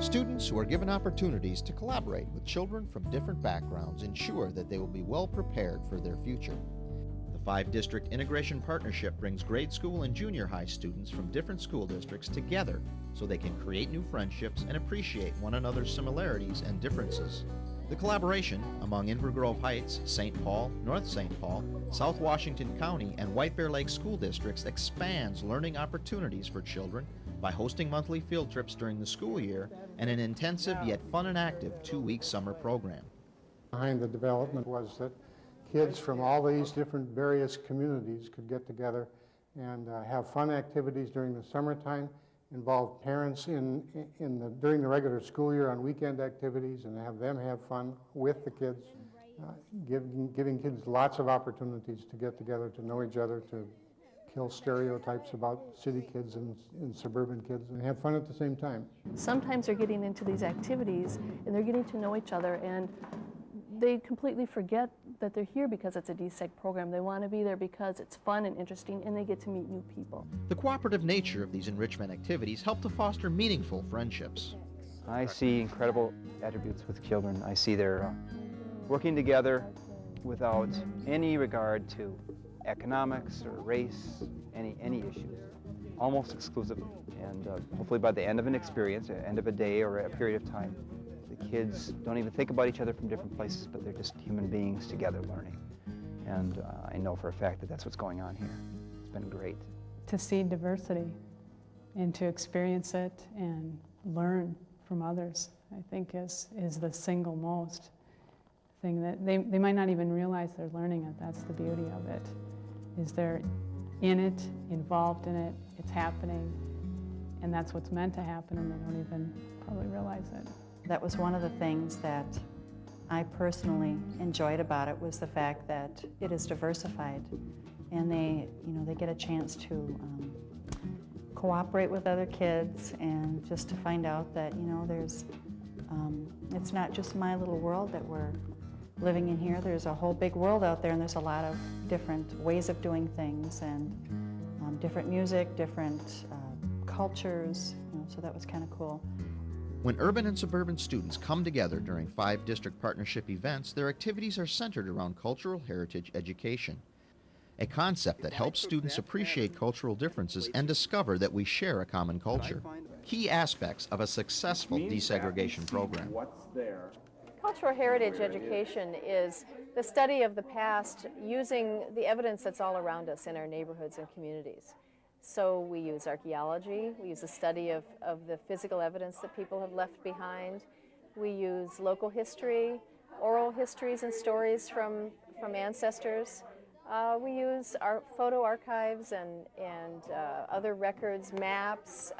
Students who are given opportunities to collaborate with children from different backgrounds ensure that they will be well prepared for their future. The 5-district integration partnership brings grade school and junior high students from different school districts together so they can create new friendships and appreciate one another's similarities and differences. The collaboration among Inver Grove Heights, St. Paul, North St. Paul, South Washington County, and White Bear Lake school districts expands learning opportunities for children by hosting monthly field trips during the school year and an intensive yet fun and active 2-week summer program. Behind the development was that kids from all these different various communities could get together and have fun activities during the summertime, involve parents during the regular school year on weekend activities, and have them have fun with the kids, giving kids lots of opportunities to get together, to know each other, to kill stereotypes about city kids and suburban kids, and have fun at the same time. Sometimes they're getting into these activities and they're getting to know each other, and they completely forget that they're here because it's a DSEG program. They want to be there because it's fun and interesting, and they get to meet new people. The cooperative nature of these enrichment activities help to foster meaningful friendships. I see incredible attributes with children. I see they're working together without any regard to economics or race, any issues, almost exclusively. And hopefully by the end of an experience, at the end of a day or a period of time, the kids don't even think about each other from different places, but they're just human beings together learning. And I know for a fact that that's what's going on here. It's been great. To see diversity and to experience it and learn from others, I think is the single most thing that they might not even realize they're learning it. That's the beauty of it, is they're in it, involved in it, it's happening, and that's what's meant to happen, and they don't even probably realize it. That was one of the things that I personally enjoyed about it, was the fact that it is diversified, and they get a chance to cooperate with other kids, and just to find out that there's it's not just my little world that we're living in here. There's a whole big world out there, and there's a lot of different ways of doing things, and different music, different cultures. So that was kind of cool. When urban and suburban students come together during 5-district partnership events, their activities are centered around cultural heritage education, a concept that helps students appreciate cultural differences and discover that we share a common culture. Key aspects of a successful desegregation program. Cultural heritage education is the study of the past using the evidence that's all around us in our neighborhoods and communities. So we use archaeology, we use the study of the physical evidence that people have left behind. We use local history, oral histories and stories from ancestors. We use our photo archives and other records, maps,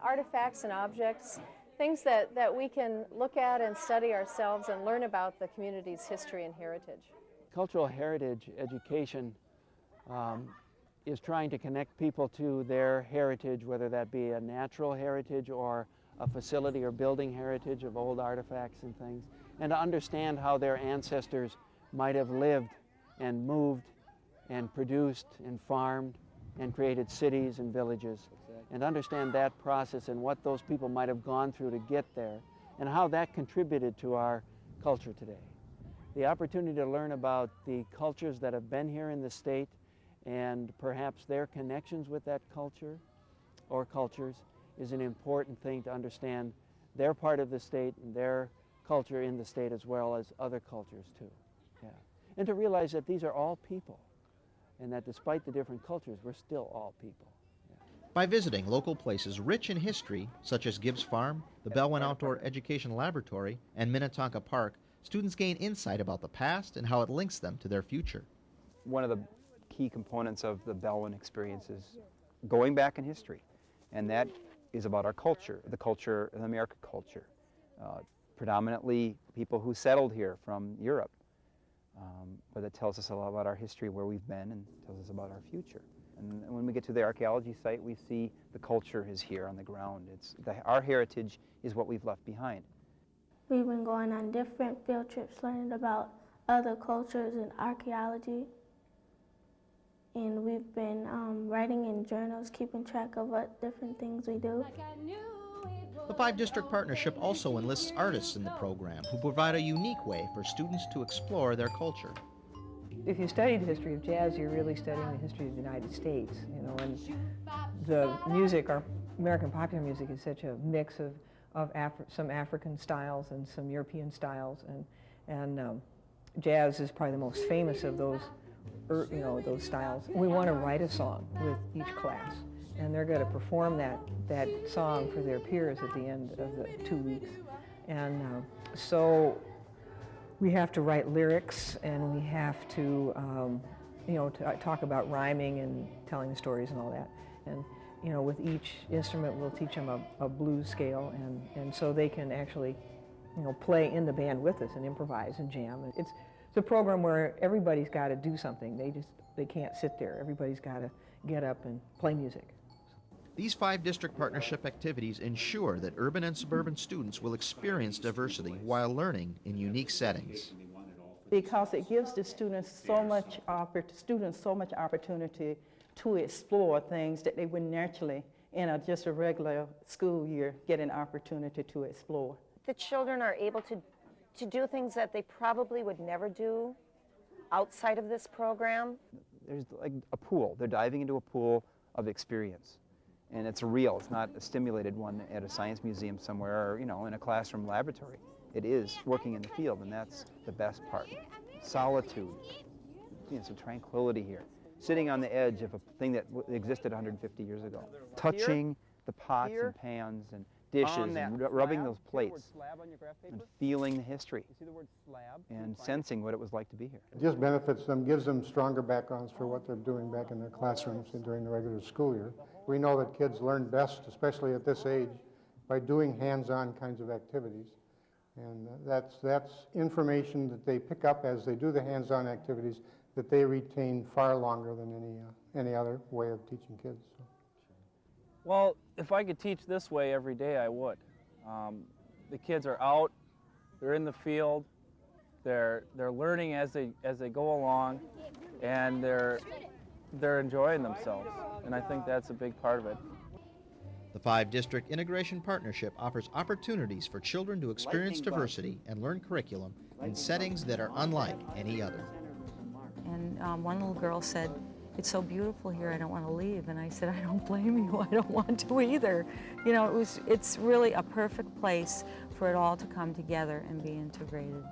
artifacts and objects, things that we can look at and study ourselves and learn about the community's history and heritage. Cultural heritage education is trying to connect people to their heritage, whether that be a natural heritage or a facility or building heritage of old artifacts and things, and to understand how their ancestors might have lived and moved and produced and farmed and created cities and villages, and understand that process and what those people might have gone through to get there, and how that contributed to our culture today. The opportunity to learn about the cultures that have been here in the state and perhaps their connections with that culture or cultures is an important thing to understand their part of the state and their culture in the state, as well as other cultures too. Yeah. And to realize that these are all people, and that despite the different cultures, we're still all people. Yeah. By visiting local places rich in history, such as Gibbs Farm, the Belwin Outdoor Education Laboratory, and Minnetonka Park, students gain insight about the past and how it links them to their future. One of the key components of the Belwin experience is going back in history, and that is about our culture, the American culture. Predominantly people who settled here from Europe, but it tells us a lot about our history, where we've been, and tells us about our future. And when we get to the archaeology site, we see the culture is here on the ground. Our heritage is what we've left behind. We've been going on different field trips learning about other cultures and archaeology. And we've been writing in journals, keeping track of what different things we do. Like I knew it The 5-district partnership also enlists artists in the program who provide a unique way for students to explore their culture. If you study the history of jazz, you're really studying the history of the United States, you know, and the music, our American popular music, is such a mix of some African styles and some European styles, and jazz is probably the most famous of those, you know, those styles. We want to write a song with each class, and they're going to perform that song for their peers at the end of the 2 weeks, and so we have to write lyrics, and we have to, you know, talk about rhyming and telling the stories and all that. And, you know, with each instrument, we'll teach them a blues scale, and so they can actually, you know, play in the band with us and improvise and jam. It's a program where everybody's got to do something. They can't sit there. Everybody's got to get up and play music. These 5-district partnership activities ensure that urban and suburban students will experience diversity while learning in unique settings. Because it gives the students so much opportunity to explore things that they would naturally, in just a regular school year, get an opportunity to explore. The children are able to do things that they probably would never do outside of this program. There's like a pool. They're diving into a pool of experience. And it's real. It's not a stimulated one at a science museum somewhere or, you know, in a classroom laboratory. It is working in the field, and that's the best part. Solitude, you know, some tranquility here. Sitting on the edge of a thing that existed 150 years ago. Touching the pots and pans and dishes and rubbing those plates and feeling the history and sensing what it was like to be here. It just benefits them, gives them stronger backgrounds for what they're doing back in their classrooms and during the regular school year. We know that kids learn best, especially at this age, by doing hands-on kinds of activities. And that's information that they pick up as they do the hands-on activities that they retain far longer than any other way of teaching kids. So. Well, if I could teach this way every day, I would. The kids are out, they're in the field, they're learning as they go along, and they're enjoying themselves, and I think that's a big part of it. The 5-district integration partnership offers opportunities for children to experience diversity and learn curriculum in settings that are unlike any other. And one little girl said, "It's so beautiful here, I don't want to leave." And I said, "I don't blame you, I don't want to either." You know, it's really a perfect place for it all to come together and be integrated.